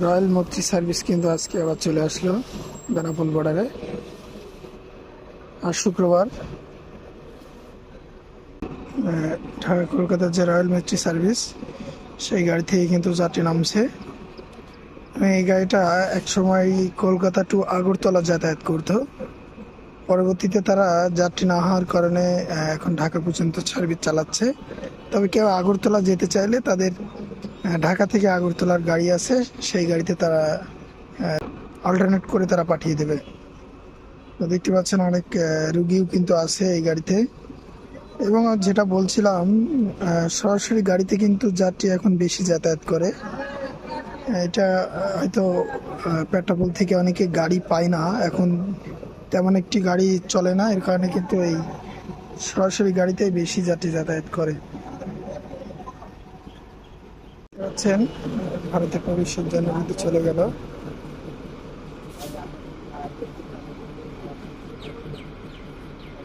Royal মৈত্রী service কিন্তু আজকে আবার চলে আসলো বেনাপোল বর্ডারে। আর শুক্রবার ঢাকা কলকাতার যে রয়্যাল মৈত্রী সার্ভিস সেই গাড়ি থেকে কিন্তু যাত্রী নামছে। এই গাড়িটা একসময় কলকাতা টু আগরতলা যাতায়াত করতো। পরবর্তীতে তারা যাত্রী না হওয়ার কারণে এখন ঢাকা পর্যন্ত সার্ভিস চালাচ্ছে। তবে কেউ আগরতলা যেতে চাইলে তাদের ঢাকা থেকে আগরতলার গাড়ি আছে, সেই গাড়িতে তারা অল্টারনেট করে তারা পাঠিয়ে দেবে। তো দেখতে পাচ্ছেন অনেক রুগীও কিন্তু আছে এই গাড়িতে। এবং যেটা বলছিলাম, সরাসরি গাড়িতে কিন্তু যাত্রী এখন বেশি যাতায়াত করে। এটা হয়তো পেট্রাপোল থেকে অনেকে গাড়ি পায় না, এখন তেমন একটি গাড়ি চলে না, এর কারণে কিন্তু এই সরাসরি গাড়িতেই বেশি যাত্রী যাতায়াত করে। পাচ্ছেন ভারতে প্রবেশের জন্য কিন্তু চলে গেল।